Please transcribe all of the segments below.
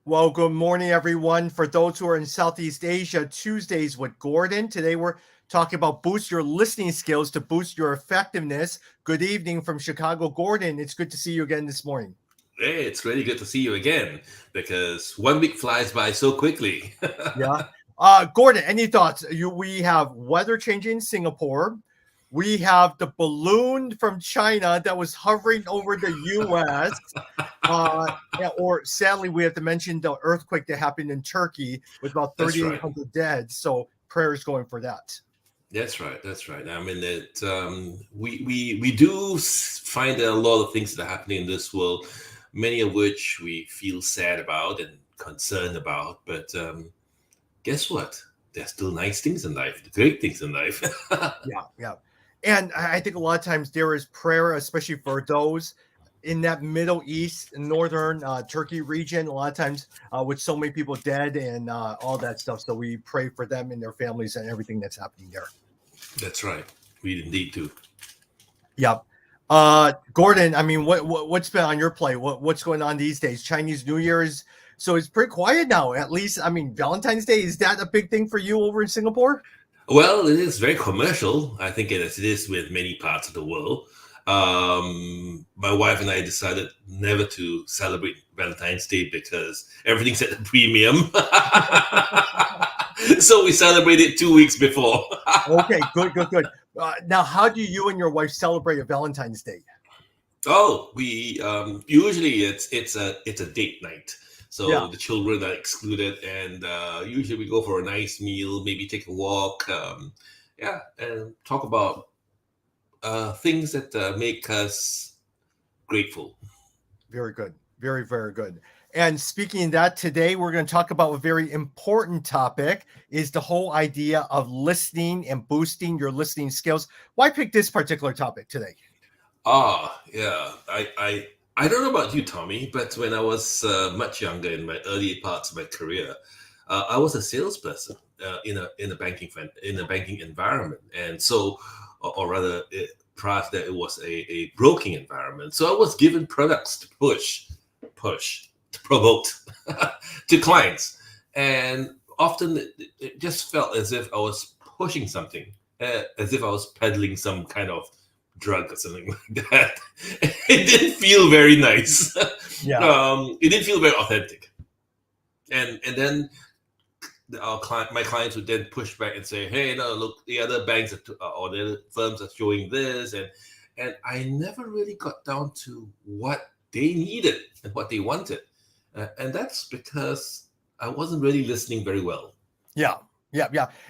Well, good morning, everyone. For those who are in Southeast Asia, Tuesdays with Gordon. Today we're talking about boost your listening skills to boost your effectiveness. Good evening from Chicago, Gordon. It's good to see you again this morning. Hey, it's really good to see you again because 1 week flies by so quickly. Yeah. Gordon, any thoughts? We have weather changing in Singapore. We have the balloon from China that was hovering over the US. Or sadly, we have to mention the earthquake that happened in Turkey with about That's right. 3,800 dead. So prayers going for that. That's right. That's right. I mean, we do find that a lot of things that are happening in this world, many of which we feel sad about and concerned about. But guess what? There's still nice things in life, great things in life. Yeah, yeah. And I think a lot of times there is prayer, especially for those in that Middle East, northern Turkey region. A lot of times with so many people dead and all that stuff. So we pray for them and their families and everything that's happening there. That's right. We indeed do. Yep. Gordon, I mean, what's been on your plate? What's going on these days? Chinese New Year's, so it's pretty quiet now. At least, I mean, Valentine's Day, is that a big thing for you over in Singapore? Well, it is very commercial. I think it is with many parts of the world. My wife and I decided never to celebrate Valentine's Day because everything's at a premium. So we celebrated 2 weeks before. Okay, good. Now, how do you and your wife celebrate a Valentine's Day? Oh, we usually it's a date night. Yeah, So the children are excluded, and usually we go for a nice meal, maybe take a walk, yeah, and talk about things that make us grateful. very good. Very good. And speaking of that, today we're going to talk about a very important topic is the whole idea of listening and boosting your listening skills. Why pick this particular topic today? Yeah. I don't know about you, Tommy, but when I was much younger in my early parts of my career, I was a salesperson in a banking environment, and so, or rather, prior to that, it was a broking environment. So I was given products to push, to promote to clients, and often it just felt as if I was pushing something, as if I was peddling some kind of drug or something like that. It didn't feel very nice. Yeah. It didn't feel very authentic. And then my clients would then push back and say, "Hey, no, look, the other banks or the other firms are showing this," and I never really got down to what they needed and what they wanted, and that's because I wasn't really listening very well. Yeah.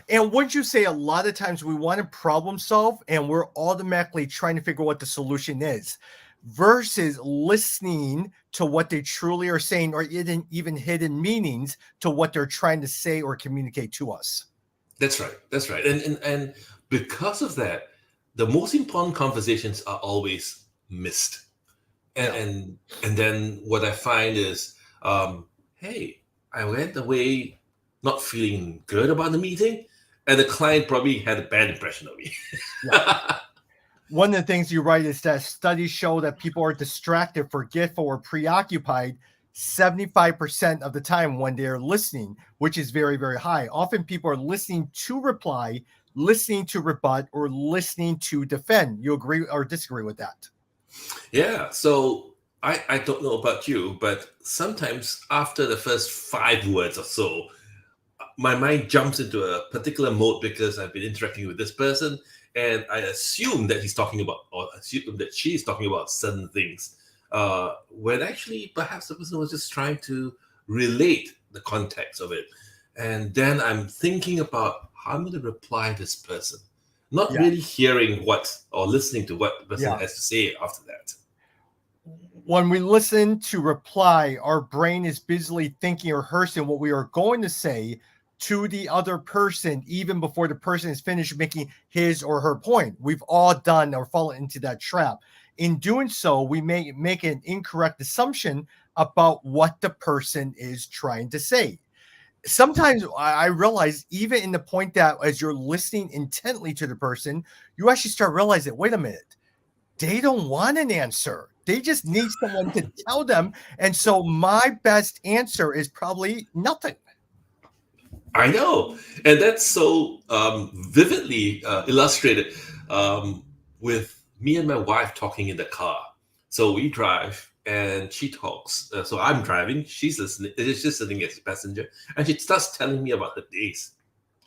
And wouldn't you say a lot of times we want to problem solve and we're automatically trying to figure out what the solution is versus listening to what they truly are saying or even hidden meanings to what they're trying to say or communicate to us? That's right. That's right. And because of that, the most important conversations are always missed. And Yeah. and then what I find is, hey, I went away not feeling good about the meeting, and the client probably had a bad impression of me. Yeah. One of the things you write is that studies show that people are distracted, forgetful, or preoccupied 75% of the time when they're listening, which is very high. Often people are listening to reply, listening to rebut, or listening to defend. You agree or disagree with that? Yeah. So I don't know about you, but sometimes after the first 5 words or so, my mind jumps into a particular mode because I've been interacting with this person, and I assume that he's talking about, or assume that she's talking about certain things, when actually perhaps the person was just trying to relate the context of it. And then I'm thinking about how I'm going to reply this person, not Yeah. really hearing what or listening to what the person Yeah. has to say after that. When we listen to reply, our brain is busily thinking or rehearsing what we are going to say to the other person, even before the person is finished making his or her point. We've all done or fallen into that trap. In doing so, we may make an incorrect assumption about what the person is trying to say. Sometimes I realize, even in the point that as you're listening intently to the person, you actually start realizing, wait a minute, they don't want an answer. They just need someone to tell them. And so my best answer is probably nothing. I know, and that's so vividly illustrated with me and my wife talking in the car. So we drive, and she talks. So I'm driving, she's listening. She's just sitting as a passenger, and she starts telling me about her days.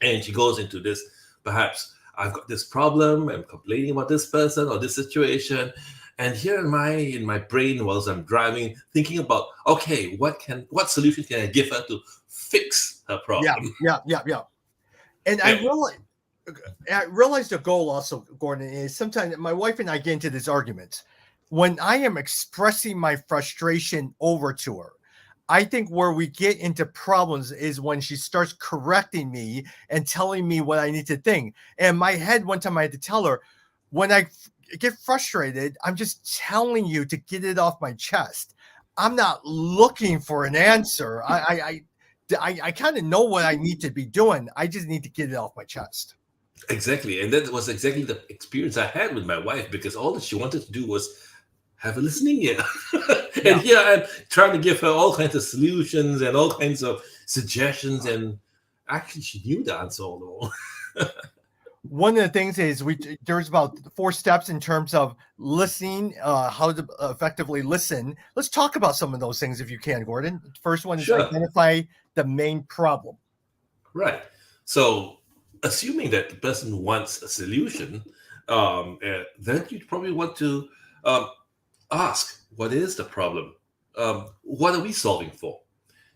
And she goes into this, perhaps I've got this problem. I'm complaining about this person or this situation. And here am I in my brain whilst I'm driving, thinking about, okay, what solution can I give her to fix her problem? Yeah. And I realized the goal also, Gordon, is sometimes my wife and I get into this argument. When I am expressing my frustration over to her, I think where we get into problems is when she starts correcting me and telling me what I need to think. And my head, one time I had to tell her, when I get frustrated, I'm just telling you to get it off my chest. I'm not looking for an answer. I kind of know what I need to be doing. I just need to get it off my chest. Exactly. And that was exactly the experience I had with my wife, because all that she wanted to do was have a listening ear. And here I'm trying to give her all kinds of solutions and all kinds of suggestions. And actually, she knew the answer all along. One of the things is there's about 4 steps in terms of listening, how to effectively listen. Let's talk about some of those things if you can, Gordon. The first one is identify the main problem. Right. So assuming that the person wants a solution, then you probably want to ask, what is the problem? What are we solving for?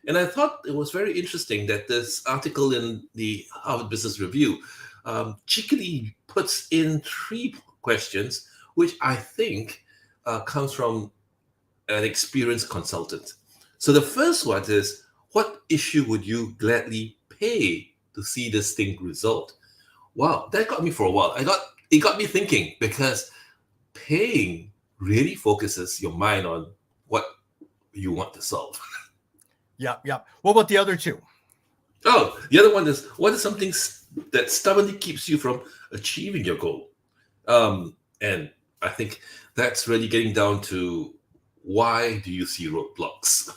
And I thought it was very interesting that this article in the Harvard Business Review cheekily puts in 3 questions, which I think comes from an experienced consultant. So the first one is, what issue would you gladly pay to see this thing resolved? Wow, that got me for a while. It got me thinking, because paying really focuses your mind on what you want to solve. Yeah. What about the other 2? Oh, the other one is, what is something that stubbornly keeps you from achieving your goal? And I think that's really getting down to, why do you see roadblocks?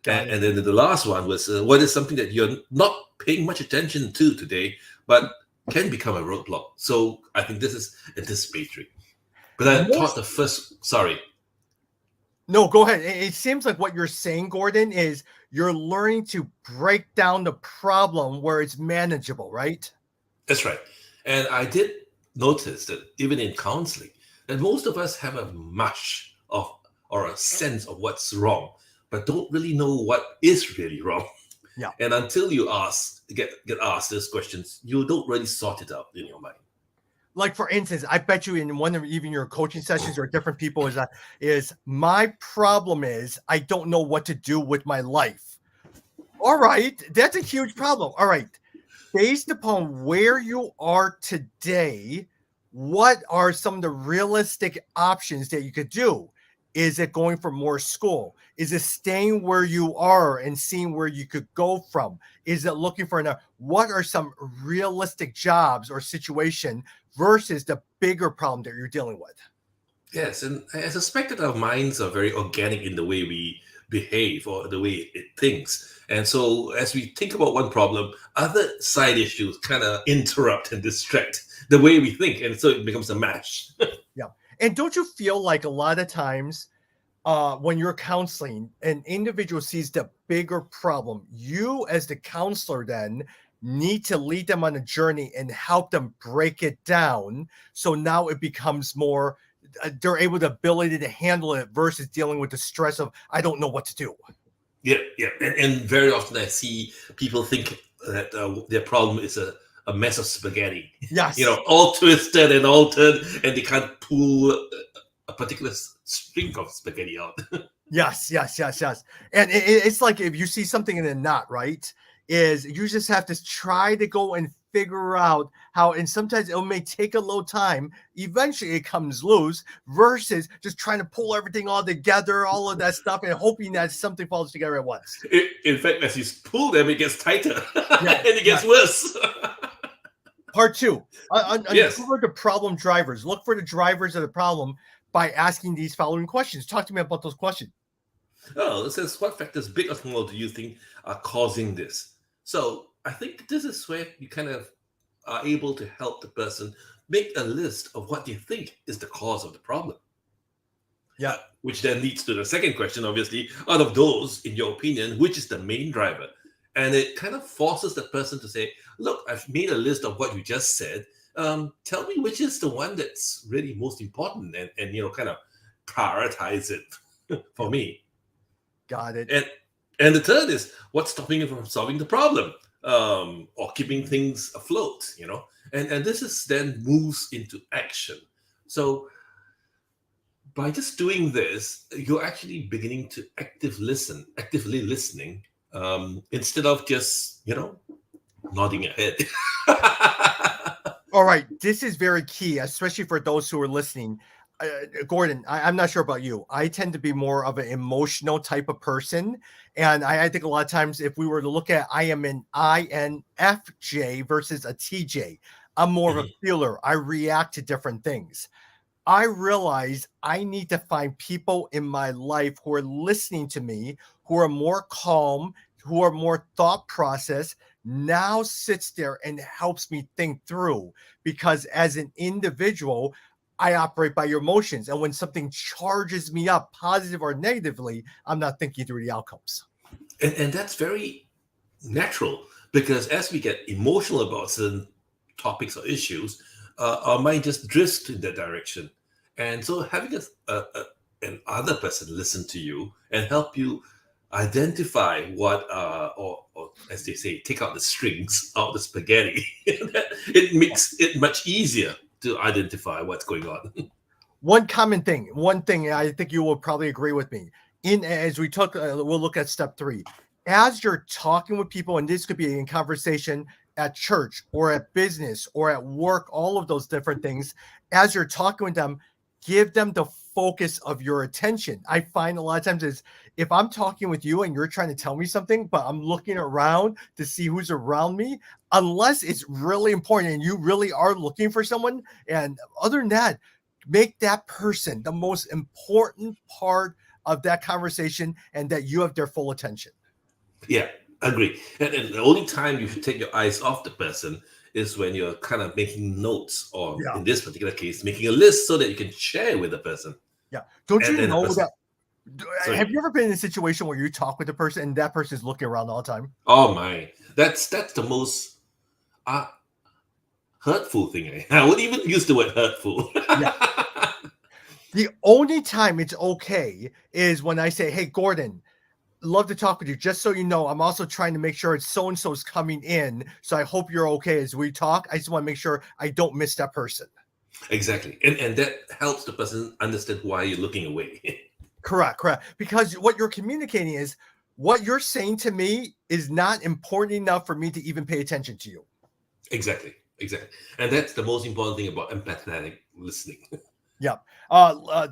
And then the last one was, what is something that you're not paying much attention to today, but can become a roadblock? So I think this is anticipatory. But I thought the first, sorry. No, go ahead. It seems like what you're saying, Gordon, is you're learning to break down the problem where it's manageable, right? That's right. And I did notice that even in counseling, that most of us have a mush of, or a sense of what's wrong, but don't really know what is really wrong. Yeah. And until you get asked those questions, you don't really sort it out in your mind. Like, for instance, I bet you in one of even your coaching sessions or different people is my problem is I don't know what to do with my life. All right. That's a huge problem. All right. Based upon where you are today, what are some of the realistic options that you could do? Is it going for more school? Is it staying where you are and seeing where you could go from? Is it looking for what are some realistic jobs or situation versus the bigger problem that you're dealing with? Yes, and I suspect that our minds are very organic in the way we behave or the way it thinks. And so as we think about one problem, other side issues kind of interrupt and distract the way we think. And so it becomes a mash. Yeah. And don't you feel like a lot of times when you're counseling, an individual sees the bigger problem, you as the counselor then need to lead them on a journey and help them break it down. So now it becomes more, they're able the ability to handle it versus dealing with the stress of, I don't know what to do. Yeah. And very often I see people think that their problem is a mess of spaghetti. Yes. All twisted and altered, and they can't pull a particular string of spaghetti out. Yes. And it's like if you see something in a knot, right? Is you just have to try to go and figure out how, and sometimes it may take a little time. Eventually it comes loose versus just trying to pull everything all together, all of that stuff, and hoping that something falls together at once. In fact, as you pull them, it gets tighter and it gets worse. Part 2, Yes. uncover the problem drivers. Look for the drivers of the problem. by asking these following questions. Talk to me about those questions. Oh, it says, what factors, big or small, do you think are causing this? So I think this is where you kind of are able to help the person make a list of what you think is the cause of the problem. Yeah. Which then leads to the second question, obviously, out of those, in your opinion, which is the main driver? And it kind of forces the person to say, look, I've made a list of what you just said. Tell me which is the one that's really most important, and kind of prioritize it for me. Got it. And the third is, what's stopping you from solving the problem, or keeping things afloat, and this is then moves into action. So by just doing this, you're actually beginning to actively listening, instead of just nodding your head. All right, this is very key, especially for those who are listening. Gordon, I'm not sure about you. I tend to be more of an emotional type of person. And I think a lot of times if we were to look at, I am an INFJ versus a TJ. I'm more of a feeler. I react to different things. I realize I need to find people in my life who are listening to me, who are more calm, who are more thought process, now sits there and helps me think through. Because as an individual, I operate by your emotions. And when something charges me up, positive or negatively, I'm not thinking through the outcomes. And that's very natural, because as we get emotional about certain topics or issues, our mind just drifts in that direction. And so having an other person listen to you and help you identify what, or as they say, take out the strings out the spaghetti, it makes it much easier to identify what's going on. One thing, I think you will probably agree with me. As we took, we'll look at step 3. As you're talking with people, and this could be in conversation at church or at business or at work, all of those different things, as you're talking with them, give them the focus of your attention. I find a lot of times is if I'm talking with you and you're trying to tell me something, but I'm looking around to see who's around me, unless it's really important and you really are looking for someone. And other than that, make that person the most important part of that conversation and that you have their full attention. Yeah, agree. And the only time you should take your eyes off the person is when you're kind of making notes, or in this particular case, making a list so that you can share with the person. Yeah. Don't you know that? Have you ever been in a situation where you talk with a person and that person is looking around all the time? Oh my, that's the most hurtful thing. I wouldn't even use the word hurtful. Yeah. The only time it's okay is when I say, hey, Gordon, love to talk with you. Just so you know, I'm also trying to make sure it's so-and-so is coming in. So I hope you're okay as we talk. I just want to make sure I don't miss that person. Exactly. And that helps the person understand why you're looking away. Correct. Because what you're communicating is what you're saying to me is not important enough for me to even pay attention to you. Exactly. And that's the most important thing about empathetic listening. Yeah.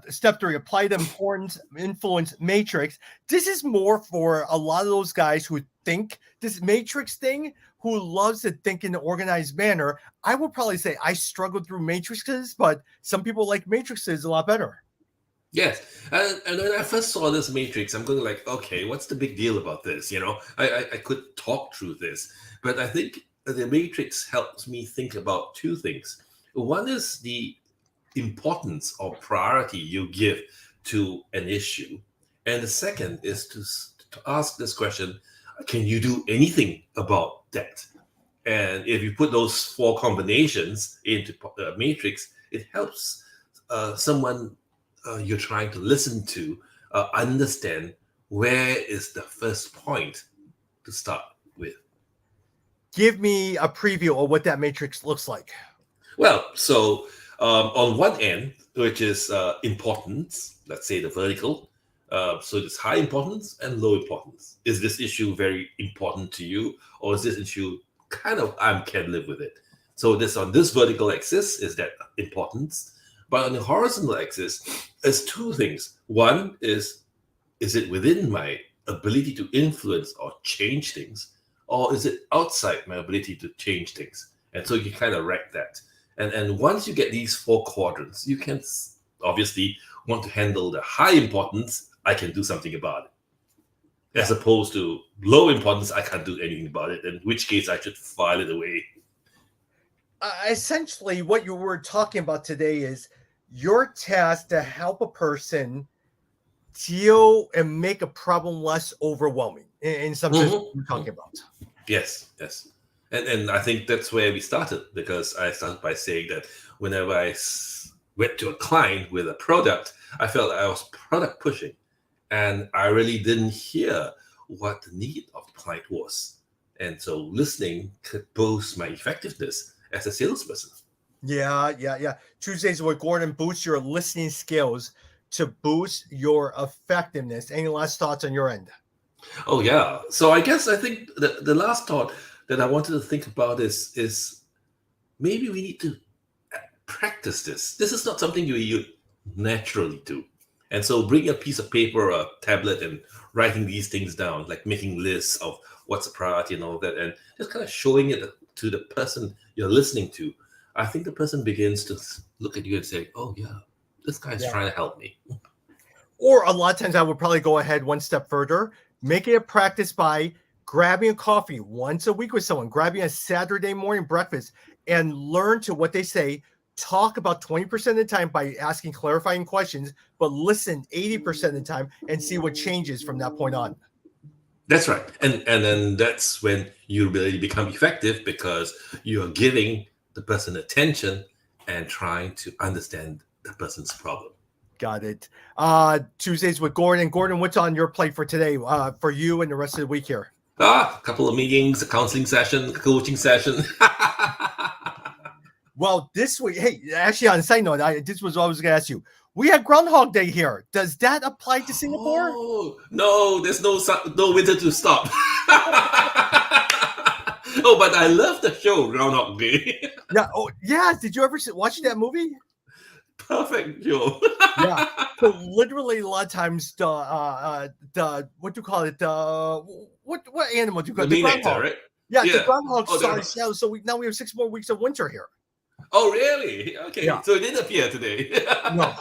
Step 3, apply the importance influence matrix. This is more for a lot of those guys who think this matrix thing, who loves to think in an organized manner. I would probably say I struggled through matrices, but some people like matrices a lot better. Yes. And when I first saw this matrix, I'm going like, okay, what's the big deal about this? I could talk through this, but I think the matrix helps me think about 2 things. One is the importance or priority you give to an issue, and the second is to ask this question: can you do anything about that? And if you put those 4 combinations into a matrix, it helps someone you're trying to listen to understand where is the first point to start with. Give me a preview of what that matrix looks like. Well, so on one end, which is importance, let's say the vertical. So there's high importance and low importance. Is this issue very important to you, or is this issue kind of I can live with it? So on this vertical axis is that importance, but on the horizontal axis, there's 2 things. One is it within my ability to influence or change things, or is it outside my ability to change things? And so you kind of rank that. And once you get these 4 quadrants, you can obviously want to handle the high importance, I can do something about it. As opposed to low importance, I can't do anything about it, in which case I should file it away. Essentially, what you were talking about today is your task to help a person deal and make a problem less overwhelming in some sense we're talking about. Yes. And I think that's where we started, because I started by saying that whenever I went to a client with a product, I felt I was product pushing, and I really didn't hear what the need of the client was. And so listening could boost my effectiveness as a salesperson. Yeah. Tuesdays with Gordon boosts your listening skills to boost your effectiveness. Any last thoughts on your end? Oh yeah. So I think the last thought that I wanted to think about is maybe we need to practice this. This is not something you naturally do. And so bring a piece of paper or a tablet and writing these things down, like making lists of what's a priority and all that, and just kind of showing it to the person you're listening to. I think the person begins to look at you and say, oh yeah, this guy's trying to help me. Or a lot of times I would probably go ahead one step further, make it a practice by grabbing a coffee once a week with someone, grabbing a Saturday morning breakfast, and learn to what they say. Talk about 20% of the time by asking clarifying questions, but listen 80% of the time and see what changes from that point on. That's right. And then that's when you really become effective, because you're giving the person attention and trying to understand the person's problem. Got it. Tuesdays with Gordon. Gordon, what's on your plate for today, for you and the rest of the week here? A couple of meetings, a counseling session, a coaching session. Well, this week, hey, actually, on a side note, this was what I was going to ask you. We had Groundhog Day here. Does that apply to Singapore? Oh, no, there's no winter to stop. Oh, but I love the show Groundhog Day. Yeah. Oh, yeah. Did you ever watch that movie? Perfect show. Yeah. So literally, a lot of times the what do you call it? What animal do you call it? The groundhog, right? Yeah, the groundhog started out. So now we have 6 more weeks of winter here. Oh, really? Okay. Yeah. So it didn't appear today. No.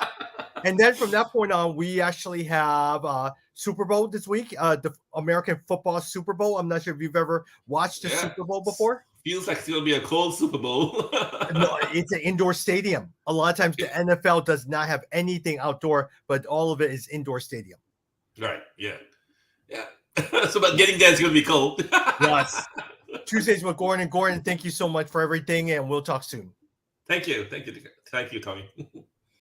And then from that point on, we actually have Super Bowl this week, the American football Super Bowl. I'm not sure if you've ever watched the Super Bowl before. Feels like it's going to be a cold Super Bowl. No, it's an indoor stadium. A lot of times the NFL does not have anything outdoor, but all of it is indoor stadium. Right. Yeah. So, but getting there is going to be cold. Yes. Tuesdays with Gordon. Gordon, thank you so much for everything, and we'll talk soon. Thank you, Tommy.